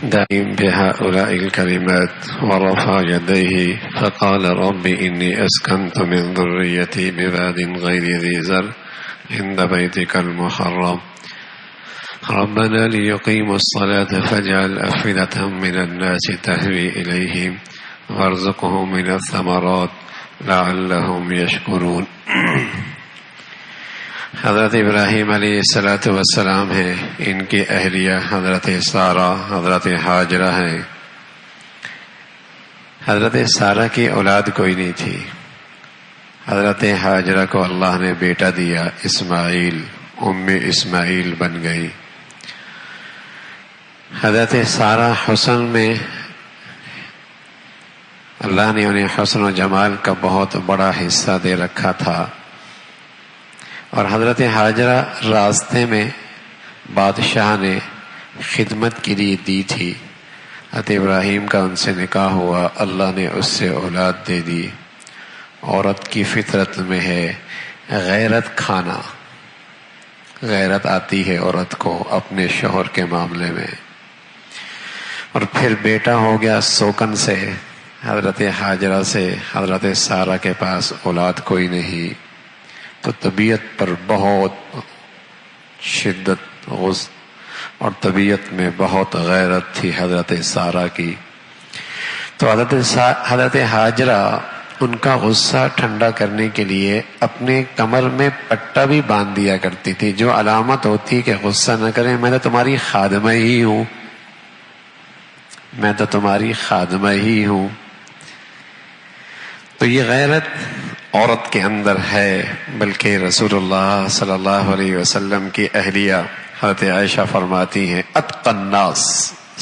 دائم بهؤلاء الكلمات ورفع يديه فقال رب إني أسكنت من ذريتي بواد غير ذي زرع عند بيتك المحرم ربنا ليقيموا الصلاة فاجعل أفئدة من الناس تهوي إليهم وارزقهم من الثمرات لعلهم يشكرون. حضرت ابراہیم علیہ الصلوۃ والسلام ہیں، ان کی اہلیہ حضرت سارہ حضرت ہاجرہ ہیں. حضرت سارہ کی اولاد کوئی نہیں تھی. حضرت ہاجرہ کو اللہ نے بیٹا دیا اسماعیل، ام اسماعیل بن گئی. حضرت سارہ حسن میں اللہ نے انہیں حسن و جمال کا بہت بڑا حصہ دے رکھا تھا، اور حضرت ہاجرہ راستے میں بادشاہ نے خدمت کے لیے دی تھی. حضرت ابراہیم کا ان سے نکاح ہوا، اللہ نے اس سے اولاد دے دی. عورت کی فطرت میں ہے غیرت کھانا، غیرت آتی ہے عورت کو اپنے شوہر کے معاملے میں. اور پھر بیٹا ہو گیا سوکن سے، حضرت ہاجرہ سے. حضرت سارہ کے پاس اولاد کوئی نہیں، تو طبیعت پر بہت شدت غصہ اور طبیعت میں بہت غیرت تھی حضرت سارہ کی. تو حضرت ہاجرہ ان کا غصہ ٹھنڈا کرنے کے لیے اپنے کمر میں پٹا بھی باندھ دیا کرتی تھی، جو علامت ہوتی کہ غصہ نہ کریں، میں تو تمہاری خادمہ ہی ہوں، میں تو تمہاری خادمہ ہی ہوں. تو یہ غیرت عورت کے اندر ہے. بلکہ رسول اللہ صلی اللہ علیہ وسلم کی اہلیہ حضرت عائشہ فرماتی ہیں اتقی الناس،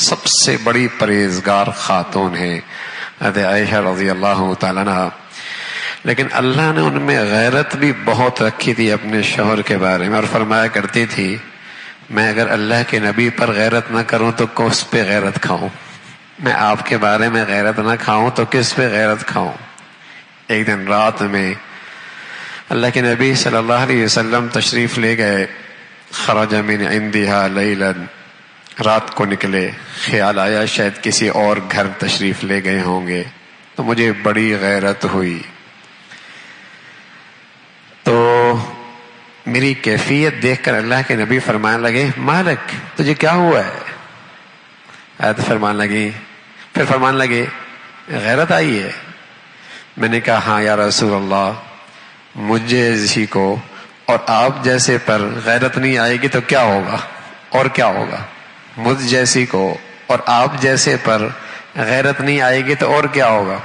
سب سے بڑی پرہیزگار خاتون ہیں حضرت عائشہ رضی اللہ تعالیٰ عنہ. لیکن اللہ نے ان میں غیرت بھی بہت رکھی تھی اپنے شوہر کے بارے میں، اور فرمایا کرتی تھی میں اگر اللہ کے نبی پر غیرت نہ کروں تو کس پہ غیرت کھاؤں، میں آپ کے بارے میں غیرت نہ کھاؤں تو کس پہ غیرت کھاؤں. ایک دن رات میں اللہ کے نبی صلی اللہ علیہ وسلم تشریف لے گئے. خرج من عندها لیلا، رات کو نکلے. خیال آیا شاید کسی اور گھر تشریف لے گئے ہوں گے، تو مجھے بڑی غیرت ہوئی. تو میری کیفیت دیکھ کر اللہ کے نبی فرمانے لگے مالک، تجھے کیا ہوا ہے؟ آیت فرمان لگے غیرت آئی ہے. میں نے کہا ہاں یا رسول اللہ، مجھے جیسی کو اور آپ جیسے پر غیرت نہیں آئے گی تو کیا ہوگا؟ اور کیا ہوگا؟ مجھ جیسی کو اور آپ جیسے پر غیرت نہیں آئے گی تو اور کیا ہوگا؟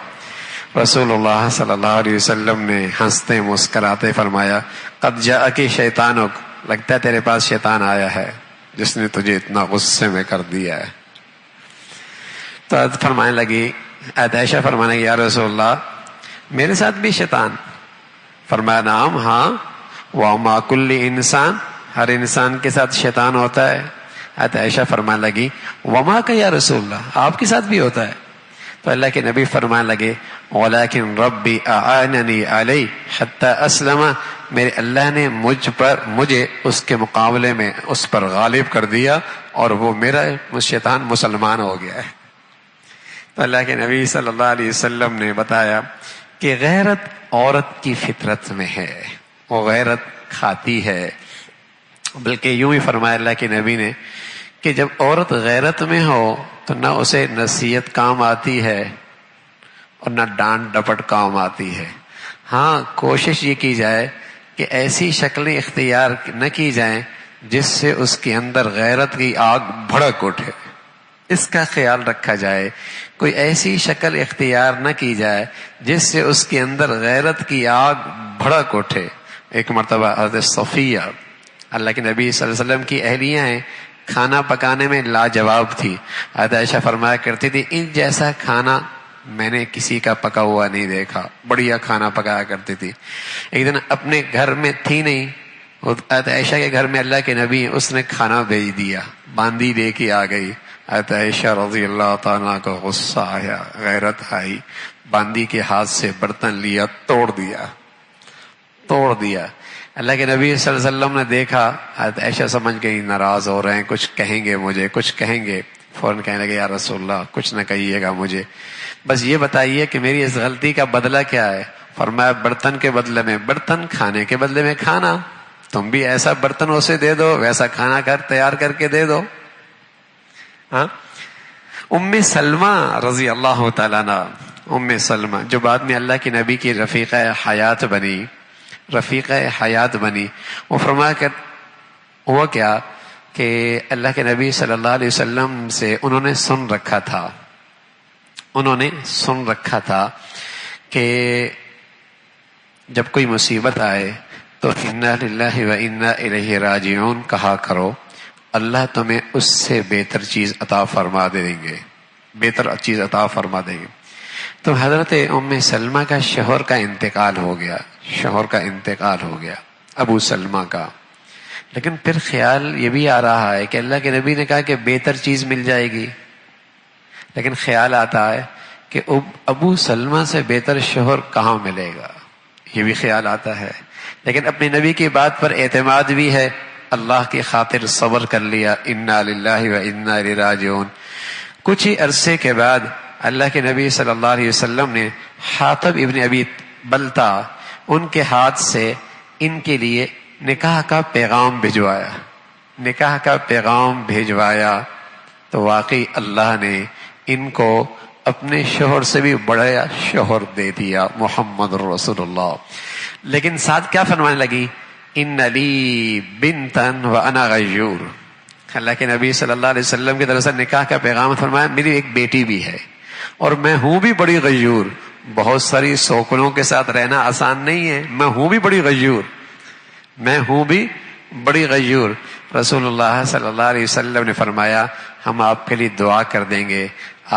رسول اللہ صلی اللہ علیہ وسلم نے ہنستے مسکراتے فرمایا قد جاءکی شیطانک، لگتا ہے تیرے پاس شیطان آیا ہے جس نے تجھے اتنا غصے میں کر دیا ہے. تو فرمانے لگی عائشہ فرمانے لگی یا رسول اللہ میرے ساتھ بھی شیطان؟ فرمایا نعم ہاں، وَمَا كُلِّ انسان، ہر انسان کے ساتھ شیطان ہوتا ہے. عائشہ فرمانے لگی وما کا یا رسول اللہ، آپ کے ساتھ بھی ہوتا ہے؟ تو اللہ کے نبی فرمانے لگے وَلَكِنْ رَبِّي أَعَانَنِي عَلَيْهِ حَتَّى أَسْلَمَ، میرے اللہ نے مجھے اس کے مقابلے میں اس پر غالب کر دیا اور وہ میرا شیطان مسلمان ہو گیا ہے. تو اللہ کے نبی صلی اللہ علیہ وسلم نے بتایا کہ غیرت عورت کی فطرت میں ہے، وہ غیرت کھاتی ہے. بلکہ یوں ہی فرمایا اللہ کے نبی نے کہ جب عورت غیرت میں ہو تو نہ اسے نصیحت کام آتی ہے اور نہ ڈانٹ ڈپٹ کام آتی ہے. ہاں کوشش یہ کی جائے کہ ایسی شکلیں اختیار نہ کی جائیں جس سے اس کے اندر غیرت کی آگ بھڑک اٹھے، اس کا خیال رکھا جائے. کوئی ایسی شکل اختیار نہ کی جائے جس سے اس کے اندر غیرت کی آگ بھڑک اٹھے. ایک مرتبہ حضرت صفیہ اللہ کے نبی صلی اللہ علیہ وسلم کی اہلیہ ہیں، کھانا پکانے میں لاجواب تھی. حضرت عائشہ فرمایا کرتی تھی ان جیسا کھانا میں نے کسی کا پکا ہوا نہیں دیکھا، بڑھیا کھانا پکایا کرتی تھی. ایک دن اپنے گھر میں تھی نہیں، حضرت عائشہ کے گھر میں اللہ کے نبی، اس نے کھانا بھیج دیا، باندی لے کے آ گئی. حضرت عائشہ رضی اللہ تعالیٰ کو غصہ آیا، غیرت آئی، باندی کے ہاتھ سے برتن لیا، توڑ دیا. اللہ کے نبی صلی اللہ علیہ وسلم نے دیکھا، حضرت عائشہ سمجھ گئی ناراض ہو رہے ہیں، کچھ کہیں گے مجھے، کچھ کہیں گے. فوراً کہنے لگے یا رسول اللہ کچھ نہ کہیے گا مجھے، بس یہ بتائیے کہ میری اس غلطی کا بدلہ کیا ہے؟ فرمایا برتن کے بدلے میں برتن، کھانے کے بدلے میں کھانا، تم بھی ایسا برتن اسے دے دو، ویسا کھانا تیار کر کے دے دو. ہاں ام سلمہ رضی اللہ تعالیٰ عنہ، ام سلمہ جو بعد میں اللہ کے نبی کی رفیقہ حیات بنی، وہ فرمایا کہ ہوا کیا کہ اللہ کے نبی صلی اللہ علیہ وسلم سے انہوں نے سن رکھا تھا کہ جب کوئی مصیبت آئے تو انا للہ و انا الیہ راجعون کہا کرو، اللہ تمہیں اس سے بہتر چیز عطا فرما دیں گے. تو حضرت ام سلمہ کا شوہر کا انتقال ہو گیا، ابو سلمہ کا. لیکن پھر خیال یہ بھی آ رہا ہے کہ اللہ کے نبی نے کہا کہ بہتر چیز مل جائے گی، لیکن خیال آتا ہے کہ ابو سلمہ سے بہتر شوہر کہاں ملے گا، یہ بھی خیال آتا ہے. لیکن اپنے نبی کی بات پر اعتماد بھی ہے، اللہ کی خاطر صبر کر لیا. انا للہ و انا الیہ راجعون. کچھ ہی عرصے کے بعد اللہ کے نبی صلی اللہ علیہ وسلم نے حاطب ابن ابی بلتا ان کے ہاتھ سے ان کے لیے نکاح کا پیغام بھیجوایا. تو واقعی اللہ نے ان کو اپنے شوہر سے بھی بڑا شوہر دے دیا، محمد رسول اللہ. لیکن ساتھ کیا فرمانے لگی؟ ان لی بنتن وانا غیور. اللہ کے نبی صلی اللہ علیہ وسلم کی طرف سے نکاح کا پیغام فرمایا میری ایک بیٹی بھی ہے اور میں ہوں بھی بڑی غیور. بہت ساری سوکنوں کے ساتھ رہنا آسان نہیں ہے، میں ہوں بھی بڑی غیور. رسول اللہ صلی اللہ علیہ وسلم نے فرمایا ہم آپ کے لیے دعا کر دیں گے،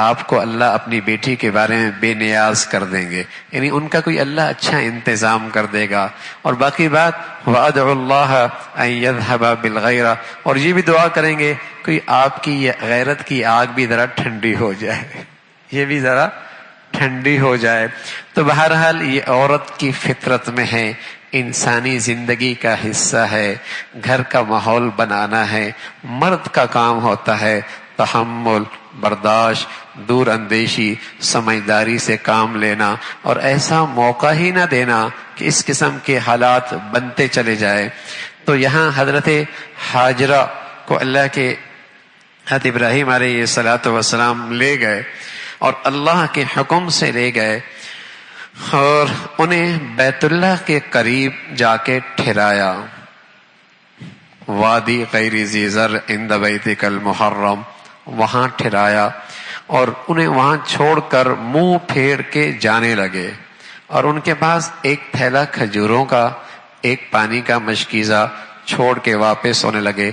آپ کو اللہ اپنی بیٹی کے بارے میں بے نیاز کر دیں گے، یعنی ان کا کوئی اللہ اچھا انتظام کر دے گا. اور باقی بات وَأَدْعُ اللَّهَ أَن يَذْهَبَ بِالْغَيْرَةِ، اور یہ بھی دعا کریں گے کوئی آپ کی یہ غیرت کی آگ بھی ذرا ٹھنڈی ہو جائے، یہ بھی ذرا ٹھنڈی ہو جائے. تو بہرحال یہ عورت کی فطرت میں ہے، انسانی زندگی کا حصہ ہے، گھر کا ماحول بنانا ہے. مرد کا کام ہوتا ہے تحمل، برداشت، دور اندیشی، سمجھداری سے کام لینا، اور ایسا موقع ہی نہ دینا کہ اس قسم کے حالات بنتے چلے جائے. تو یہاں حضرت ہاجرہ کو اللہ کے حضرت ابراہیم علیہ السلام لے گئے اور اللہ کے حکم سے لے گئے اور انہیں بیت اللہ کے قریب جا کے ٹھہرایا. وادی غیر ذی زرع عند بیتک المحرم، وہاں ٹھہرایا اور انہیں وہاں چھوڑ کر منہ پھیر کے جانے لگے. اور ان کے پاس ایک تھیلا کھجوروں کا، ایک پانی کا مشکیزہ چھوڑ کے واپس ہونے لگے.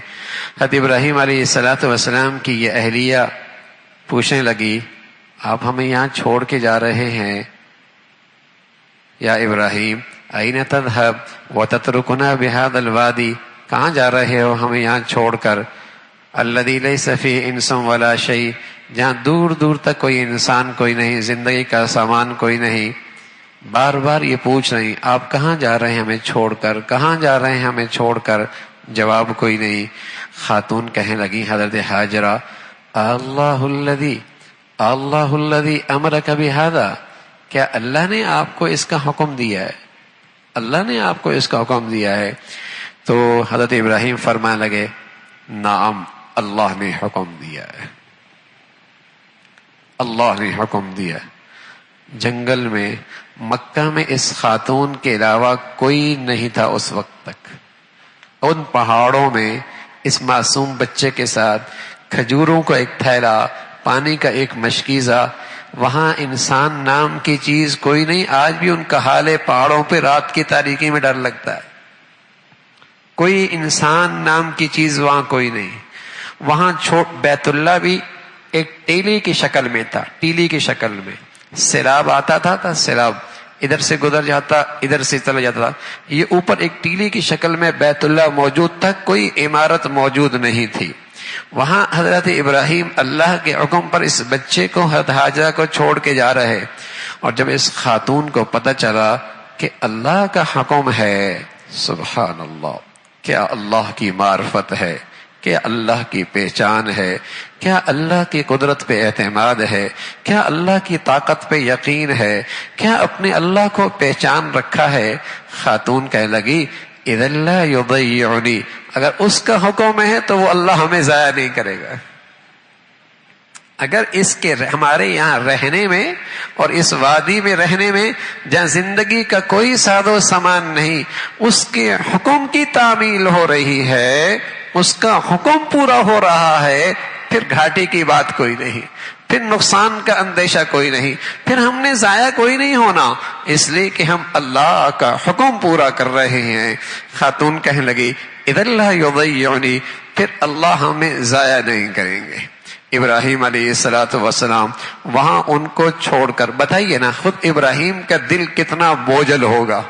حضرت ابراہیم علیہ السلام کی یہ اہلیہ پوچھنے لگی آپ ہمیں یہاں چھوڑ کے جا رہے ہیں یا ابراہیم؟ این تذهب وتترکنا بهذا الوادی، کہاں جا رہے ہو ہمیں یہاں چھوڑ کر؟ الذی لیس فیہ انس ولا شیء، جہاں دور دور تک کوئی انسان کوئی نہیں، زندگی کا سامان کوئی نہیں. بار بار یہ پوچھ رہی آپ کہاں جا رہے ہیں ہمیں چھوڑ کر، کہاں جا رہے ہیں ہمیں چھوڑ کر؟ جواب کوئی نہیں. خاتون کہنے لگی حضرت ہاجرہ اللہ الذی امرک بہذا، کیا اللہ نے آپ کو اس کا حکم دیا ہے؟ اللہ نے آپ کو اس کا حکم دیا ہے؟ تو حضرت ابراہیم فرمانے لگے نعم، اللہ نے حکم دیا ہے، اللہ نے حکم دیا. جنگل میں، مکہ میں اس خاتون کے علاوہ کوئی نہیں تھا اس وقت تک. ان پہاڑوں میں اس معصوم بچے کے ساتھ کھجوروں کا ایک تھیلا، پانی کا ایک مشکیزہ، وہاں انسان نام کی چیز کوئی نہیں. آج بھی ان کا حال ہے، پہاڑوں پہ رات کی تاریکی میں ڈر لگتا ہے. کوئی انسان نام کی چیز وہاں کوئی نہیں. وہاں بیت اللہ بھی ایک ٹیلی کی شکل میں تھا، ٹیلی کی شکل میں. سیلاب آتا تھا سیلاب ادھر سے گزر جاتا، ادھر سے چلا جاتا تھا. یہ اوپر ایک ٹیلی کی شکل میں بیت اللہ موجود تھا، کوئی عمارت موجود نہیں تھی. وہاں حضرت ابراہیم اللہ کے حکم پر اس بچے کو، حضرت ہاجرہ کو چھوڑ کے جا رہے. اور جب اس خاتون کو پتہ چلا کہ اللہ کا حکم ہے، سبحان اللہ، کیا اللہ کی معرفت ہے، کیا اللہ کی پہچان ہے؟ کیا اللہ کی قدرت پہ اعتماد ہے؟ کیا اللہ کی طاقت پہ یقین ہے؟ کیا اپنے اللہ کو پہچان رکھا ہے؟ خاتون کہنے لگی اذا لا یضیعنی، اگر اس کا حکم ہے تو وہ اللہ ہمیں ضائع نہیں کرے گا۔ اگر اس کے ہمارے یہاں رہنے میں اور اس وادی میں رہنے میں جہاں زندگی کا کوئی ساز و سامان نہیں، اس کے حکم کی تعمیل ہو رہی ہے، اس کا حکم پورا ہو رہا ہے، پھر گھاٹی کی بات کوئی نہیں، پھر نقصان کا اندیشہ کوئی نہیں، پھر ہم نے ضائع کوئی نہیں ہونا، اس لیے کہ ہم اللہ کا حکم پورا کر رہے ہیں۔ خاتون کہنے لگی اذا لا یضیعنی، پھر اللہ ہمیں ضائع نہیں کریں گے۔ ابراہیم علیہ السلام وہاں ان کو چھوڑ کر، بتائیے نا خود ابراہیم کا دل کتنا بوجھل ہوگا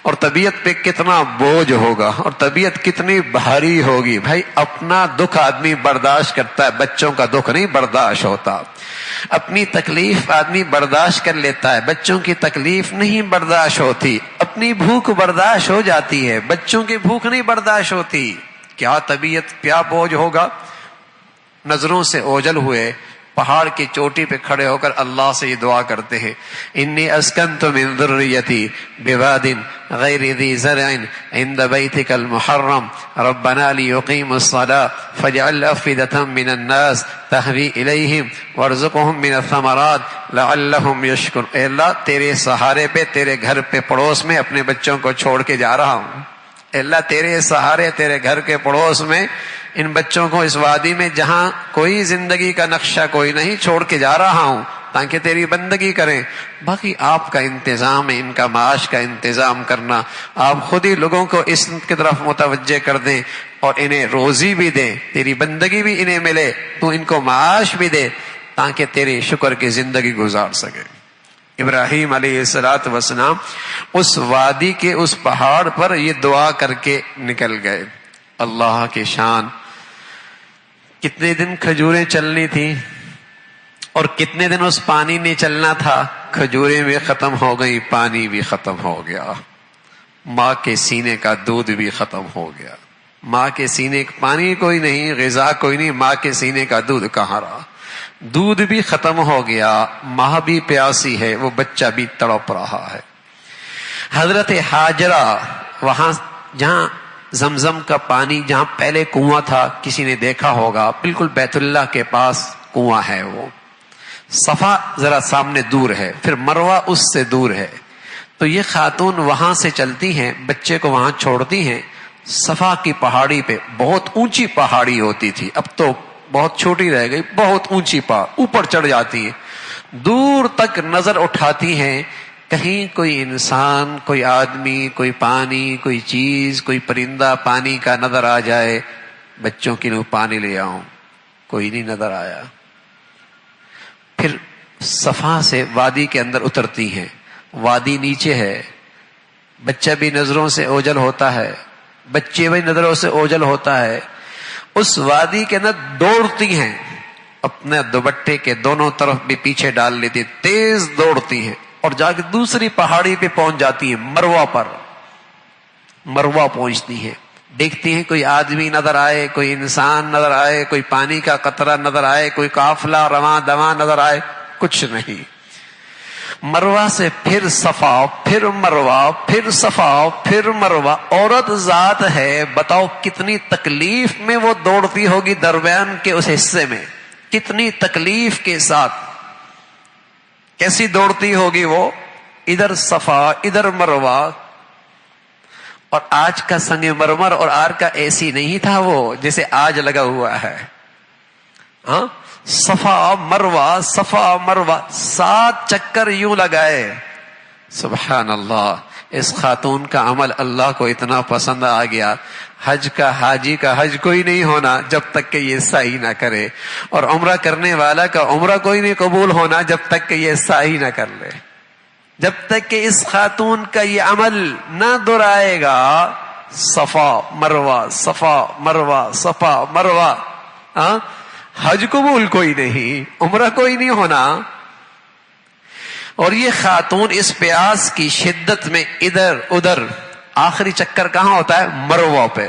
اور طبیعت پہ کتنا بوجھ ہوگا اور طبیعت کتنی بھاری ہوگی۔ بھائی اپنا دکھ آدمی برداشت کرتا ہے، بچوں کا دکھ نہیں برداشت ہوتا۔ اپنی تکلیف آدمی برداشت کر لیتا ہے، بچوں کی تکلیف نہیں برداشت ہوتی۔ اپنی بھوک برداشت ہو جاتی ہے، بچوں کی بھوک نہیں برداشت ہوتی۔ کیا طبیعت، کیا بوجھ ہوگا۔ نظروں سے اوجھل ہوئے پہاڑ کی چوٹی پہ کھڑے ہو کر اللہ سے یہ دعا کرتے ہیں، انی اسکنت من ذریتی بواد غیر ذی زرع عند بیتک المحرم ربنا لیقیموا الصلاة فاجعل افئدة من الناس تہوی الیہم وارزقہم من الثمرات لعلہم یشکرون۔ اے اللہ تیرے سہارے پہ، تیرے گھر پہ پڑوس میں اپنے بچوں کو چھوڑ کے جا رہا ہوں۔ اے اللہ تیرے سہارے، تیرے گھر کے پڑوس میں ان بچوں کو اس وادی میں جہاں کوئی زندگی کا نقشہ کوئی نہیں، چھوڑ کے جا رہا ہوں تاکہ تیری بندگی کریں۔ باقی آپ کا انتظام ہے، ان کا معاش کا انتظام کرنا، آپ خود ہی لوگوں کو اس کی طرف متوجہ کر دیں اور انہیں روزی بھی دیں، تیری بندگی بھی انہیں ملے، تو ان کو معاش بھی دے تاکہ تیری شکر کی زندگی گزار سکے۔ ابراہیم علیہ السلام اس وادی کے اس پہاڑ پر یہ دعا کر کے نکل گئے۔ اللہ کی شان، کتنے دن کھجوریں چلنی تھی اور کتنے دن اس پانی نے چلنا تھا، کھجوریں بھی ختم ہو گئی، پانی بھی ختم ہو گیا، ماں کے سینے کا دودھ بھی ختم ہو گیا۔ ماں کے سینے کا پانی کوئی نہیں، غذا کوئی نہیں، ماں کے سینے کا دودھ کہاں رہا، دودھ بھی ختم ہو گیا، ماں بھی پیاسی ہے، وہ بچہ بھی تڑپ رہا ہے۔ حضرت ہاجرہ وہاں جہاں زمزم کا پانی، جہاں پہلے کنواں تھا، کسی نے دیکھا ہوگا، بالکل بیت اللہ کے پاس کنواں ہے، وہ صفا ذرا سامنے دور ہے، پھر مروہ اس سے دور ہے، تو یہ خاتون وہاں سے چلتی ہیں، بچے کو وہاں چھوڑتی ہیں۔ صفا کی پہاڑی پہ، بہت اونچی پہاڑی ہوتی تھی، اب تو بہت چھوٹی رہ گئی، بہت اونچی اوپر چڑھ جاتی ہیں، دور تک نظر اٹھاتی ہیں، کہیں کوئی انسان، کوئی آدمی، کوئی پانی، کوئی چیز، کوئی پرندہ پانی کا نظر آ جائے، بچوں کے لیے پانی لے آؤں، کوئی نہیں نظر آیا۔ پھر صفا سے وادی کے اندر اترتی ہیں، وادی نیچے ہے، بچہ بھی نظروں سے اوجھل ہوتا ہے، بچے بھی نظروں سے اوجھل ہوتا ہے، اس وادی کے اندر دوڑتی ہیں، اپنے دوپٹے کے دونوں طرف بھی پیچھے ڈال لیتی، تیز دوڑتی ہیں اور جا کے دوسری پہاڑی پہ پہنچ جاتی ہیں، مروہ پر، مروہ پہنچتی ہیں، دیکھتی ہیں کوئی آدمی نظر آئے، کوئی انسان نظر آئے، کوئی پانی کا قطرہ نظر آئے، کوئی قافلہ رواں دواں نظر آئے، کچھ نہیں۔ مروہ سے پھر صفا، پھر مروہ، پھر صفا، پھر مروہ، عورت ذات ہے، بتاؤ کتنی تکلیف میں وہ دوڑتی ہوگی، درمیان کے اس حصے میں کتنی تکلیف کے ساتھ کیسی دوڑتی ہوگی وہ، ادھر صفا ادھر مروہ۔ اور آج کا سنگ مرمر اور آج کا ایسی نہیں تھا وہ جیسے آج لگا ہوا ہے، ہاں، صفا مروہ صفا مروہ 7 چکر یوں لگائے۔ سبحان اللہ، اس خاتون کا عمل اللہ کو اتنا پسند آ گیا، حج کا حاجی کا حج کوئی نہیں ہونا جب تک کہ یہ سعی نہ کرے، اور عمرہ کرنے والا کا عمرہ کوئی نہیں قبول ہونا جب تک کہ یہ سعی نہ کر لے، جب تک کہ اس خاتون کا یہ عمل نہ دہرائے گا، صفا مروہ صفا مروہ صفا مروہ، ہاں، حج قبول کوئی نہیں، عمرہ کوئی نہیں ہونا۔ اور یہ خاتون اس پیاس کی شدت میں ادھر ادھر، آخری چکر کہاں ہوتا ہے؟ مروہ پہ،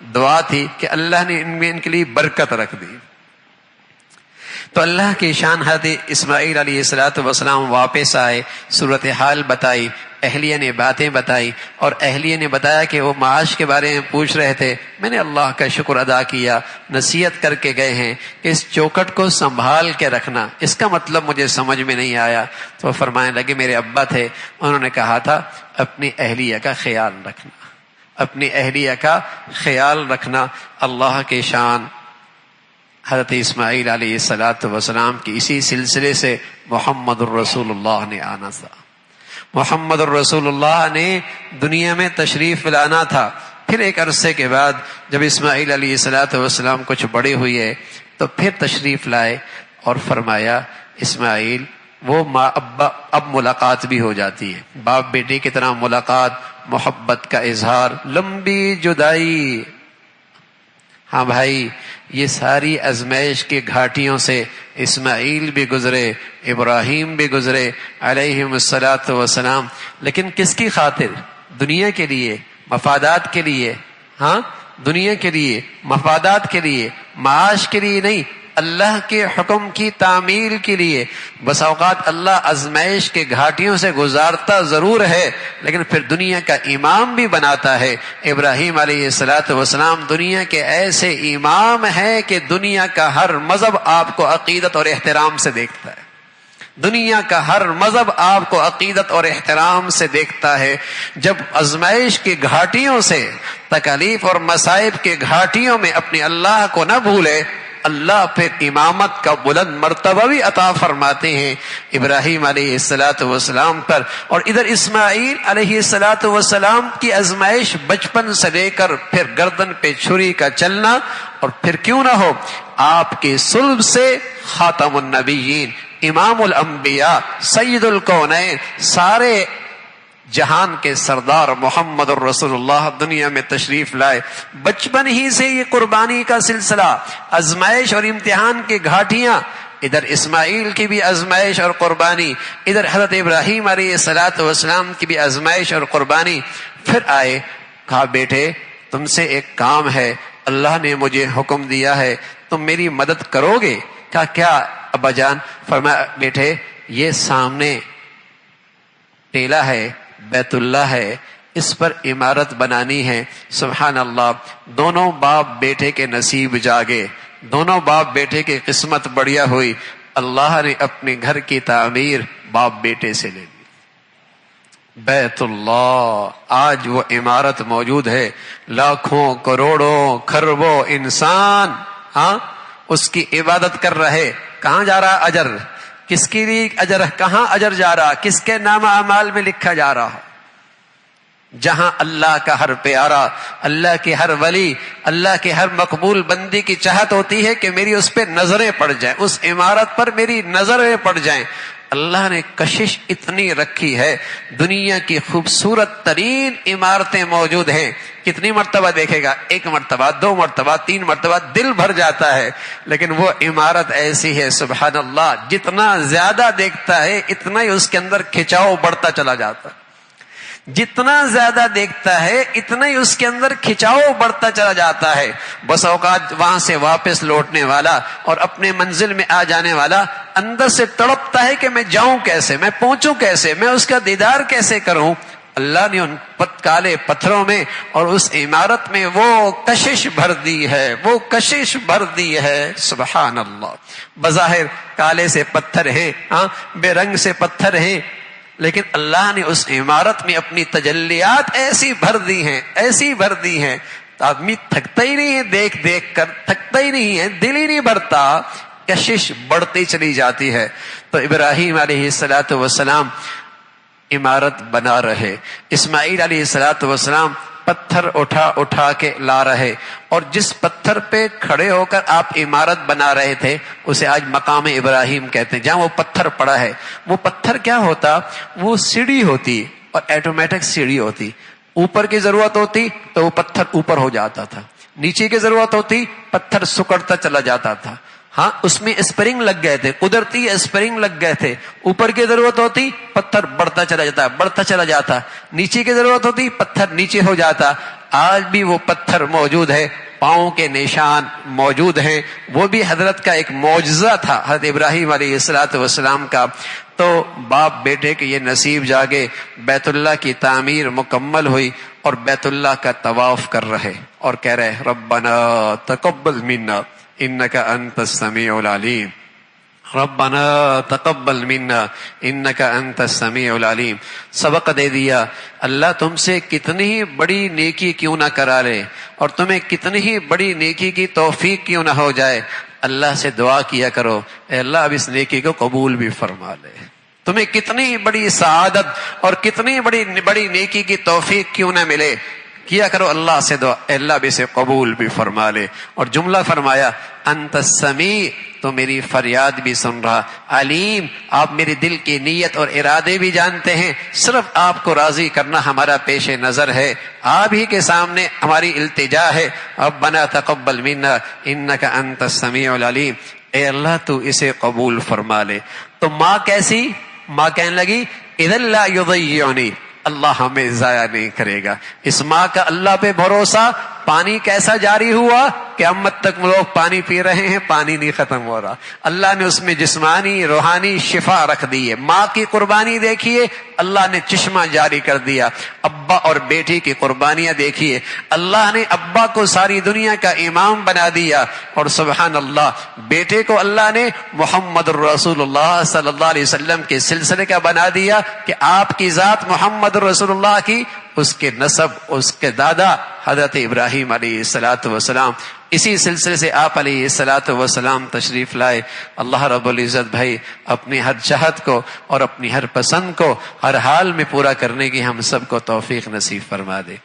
دعا تھی کہ اللہ نے ان کے لیے برکت رکھ دی۔ تو اللہ کی شان حضرت اسماعیل علیہ السلام واپس آئے، صورتحال بتائی، اہلیہ نے باتیں بتائی، اور اہلیہ نے بتایا کہ وہ معاش کے بارے میں پوچھ رہے تھے، میں نے اللہ کا شکر ادا کیا، نصیحت کر کے گئے ہیں کہ اس چوکٹ کو سنبھال کے رکھنا، اس کا مطلب مجھے سمجھ میں نہیں آیا۔ تو وہ فرمانے لگے میرے ابا تھے، انہوں نے کہا تھا اپنی اہلیہ کا خیال رکھنا، اپنی اہلیہ کا خیال رکھنا۔ اللہ کی شان حضرت اسماعیل علیہ السلام کی اسی سلسلے سے محمد الرسول اللہ نے آنا تھا، محمد الرسول اللہ نے دنیا میں تشریف لانا تھا۔ پھر ایک عرصے کے بعد جب اسماعیل علیہ السلام کچھ بڑے ہوئے تو پھر تشریف لائے اور فرمایا اسماعیل وہ ماں ابا اب ملاقات بھی ہو جاتی ہے، باپ بیٹے کی طرح ملاقات، محبت کا اظہار، لمبی جدائی۔ ہاں بھائی، یہ ساری ازمائش کی گھاٹیوں سے اسماعیل بھی گزرے، ابراہیم بھی گزرے علیہم السلام، لیکن کس کی خاطر؟ دنیا کے لیے، مفادات کے لیے۔ ہاں، دنیا کے لیے، مفادات کے لیے، معاش کے لیے نہیں، اللہ کے حکم کی تعمیل کے لیے۔ بس اوقات اللہ ازمائش کے گھاٹیوں سے گزارتا ضرور ہے، لیکن پھر دنیا کا امام بھی بناتا ہے۔ ابراہیم علیہ السلام دنیا کے ایسے امام ہیں کہ دنیا کا ہر مذہب آپ کو عقیدت اور احترام سے دیکھتا ہے، دنیا کا ہر مذہب آپ کو عقیدت اور احترام سے دیکھتا ہے۔ جب آزمائش کی گھاٹیوں سے، تکالیف اور مصائب کے گھاٹیوں میں اپنے اللہ کو نہ بھولے، اللہ پھر امامت کا بلند مرتبہ بھی عطا فرماتے ہیں ابراہیم علیہ السلام پر۔ اور ادھر اسماعیل علیہ السلام کی آزمائش بچپن سے لے کر پھر گردن پہ چھری کا چلنا، اور پھر کیوں نہ ہو آپ کے صلب سے خاتم النبیین، امام الانبیاء، سید الکونین، سارے جہان کے سردار محمد الرسول اللہ دنیا میں تشریف لائے۔ بچپن ہی سے یہ قربانی کا سلسلہ، آزمائش اور امتحان کی گھاٹیاں، ادھر اسماعیل کی بھی آزمائش اور قربانی، ادھر حضرت ابراہیم علیہ السلام کی بھی آزمائش اور قربانی۔ پھر آئے، کہا بیٹے تم سے ایک کام ہے، اللہ نے مجھے حکم دیا ہے، تم میری مدد کرو گے؟ کہا کیا ابا جان؟ فرمایا بیٹے یہ سامنے ٹیلا ہے، بیت اللہ ہے، اس پر عمارت بنانی ہے۔ سبحان اللہ، دونوں باپ بیٹے کے نصیب جاگے، دونوں باپ بیٹے کی قسمت بڑھیا ہوئی، اللہ نے اپنے گھر کی تعمیر باپ بیٹے سے لے لی۔ بیت اللہ، آج وہ عمارت موجود ہے، لاکھوں کروڑوں کھربوں انسان اس کی عبادت کر رہے۔ کہاں جا رہا اجر؟ کس کے لیے اجر؟ کہاں اجر جا رہا؟ کس کے نام اعمال میں لکھا جا رہا؟ جہاں اللہ کا ہر پیارا، اللہ کے ہر ولی، اللہ کے ہر مقبول بندی کی چاہت ہوتی ہے کہ میری اس پہ نظریں پڑ جائیں، اس عمارت پر میری نظریں پڑ جائیں۔ اللہ نے کشش اتنی رکھی ہے، دنیا کی خوبصورت ترین عمارتیں موجود ہیں، کتنی مرتبہ دیکھے گا؟ ایک مرتبہ، دو مرتبہ، تین مرتبہ، دل بھر جاتا ہے۔ لیکن وہ عمارت ایسی ہے سبحان اللہ، جتنا زیادہ دیکھتا ہے اتنا ہی اس کے اندر کھچاؤ بڑھتا چلا جاتا ہے، جتنا زیادہ دیکھتا ہے اتنا ہی اس کے اندر کھچاؤ بڑھتا چلا جاتا ہے۔ بس اوقات وہاں سے واپس لوٹنے والا اور اپنے منزل میں آ جانے والا اندر سے تڑپتا ہے کہ میں جاؤں کیسے، میں پہنچوں کیسے، میں اس کا دیدار کیسے کروں۔ اللہ نے ان کالے پتھروں میں اور اس عمارت میں وہ کشش بھر دی ہے، وہ کشش بھر دی ہے سبحان اللہ۔ بظاہر کالے سے پتھر ہیں، بے رنگ سے پتھر ہیں، لیکن اللہ نے اس عمارت میں اپنی تجلیات ایسی بھر دی ہیں، ایسی بھر دی ہیں، آدمی تھکتا ہی نہیں ہے، دیکھ دیکھ کر تھکتا ہی نہیں ہے، دل ہی نہیں بھرتا، کشش بڑھتی چلی جاتی ہے۔ تو ابراہیم علیہ السلام عمارت بنا رہے، اسماعیل علیہ السلام پتھر اٹھا اٹھا کے لا رہے، اور جس پتھر پہ کھڑے ہو کر آپ عمارت بنا رہے تھے اسے آج مقام ابراہیم کہتے ہیں۔ جہاں وہ پتھر پڑا ہے، وہ پتھر کیا ہوتا؟ وہ سیڑھی ہوتی، اور ایٹومیٹک سیڑھی ہوتی، اوپر کی ضرورت ہوتی تو وہ پتھر اوپر ہو جاتا تھا، نیچے کی ضرورت ہوتی پتھر سکڑتا چلا جاتا تھا۔ ہاں، اس میں اسپرنگ لگ گئے تھے، قدرتی اسپرنگ لگ گئے تھے، اوپر کی ضرورت ہوتی پتھر بڑھتا چلا جاتا، بڑھتا چلا جاتا، نیچے کی ضرورت ہوتی پتھر نیچے ہو جاتا۔ آج بھی وہ پتھر موجود ہے، پاؤں کے نشان موجود ہیں، وہ بھی حضرت کا ایک معجزہ تھا حضرت ابراہیم علیہ السلام کا۔ تو باپ بیٹے کے یہ نصیب جاگے، بیت اللہ کی تعمیر مکمل ہوئی اور بیت اللہ کا طواف کر رہے اور کہہ رہے ربنا تقبل منا انک انت السمیع العلیم، ربنا تقبل منا انک انت السمیع العلیم۔ سبق دے دیا، اللہ تم سے کتنی ہی بڑی نیکی کیوں نہ کرا لے اور تمہیں کتنی ہی بڑی نیکی کی توفیق کیوں نہ ہو جائے، اللہ سے دعا کیا کرو اے اللہ اب اس نیکی کو قبول بھی فرما لے۔ تمہیں کتنی بڑی سعادت اور کتنی بڑی نیکی کی توفیق کیوں نہ ملے، کیا کرو اللہ سے دعا اے اللہ بھی اسے قبول بھی فرما لے۔ اور جملہ فرمایا انت السمیع، تو میری فریاد بھی سن رہا، علیم، آپ میرے دل کی نیت اور ارادے بھی جانتے ہیں، صرف آپ کو راضی کرنا ہمارا پیش نظر ہے، آپ ہی کے سامنے ہماری التجا ہے۔ ربنا تقبل منا انک انت السمیع العلیم، اے اللہ تو اسے قبول فرما لے۔ تو ماں کیسی؟ ماں کہنے لگی اذا لا یضیعنی، اللہ ہمیں ضائع نہیں کرے گا۔ اس ماں کا اللہ پہ بھروسہ، پانی کیسا جاری ہوا، قیامت تک لوگ پانی پی رہے ہیں، پانی نہیں ختم ہو رہا، اللہ نے اس میں جسمانی روحانی شفا رکھ دی ہے۔ ماں کی قربانی دیکھیے، اللہ نے چشمہ جاری کر دیا۔ ابا اور بیٹی کی قربانیاں دیکھیے، اللہ نے ابا کو ساری دنیا کا امام بنا دیا، اور سبحان اللہ بیٹے کو اللہ نے محمد الرسول اللہ صلی اللہ علیہ وسلم کے سلسلے کا بنا دیا کہ آپ کی ذات محمد الرسول اللہ کی، اس کے نسب، اس کے دادا حضرت ابراہیم علیہ السلام، اسی سلسلے سے آپ علیہ السلام تشریف لائے۔ اللہ رب العزت بھائی اپنی ہر چاہت کو اور اپنی ہر پسند کو ہر حال میں پورا کرنے کی ہم سب کو توفیق نصیب فرما دے۔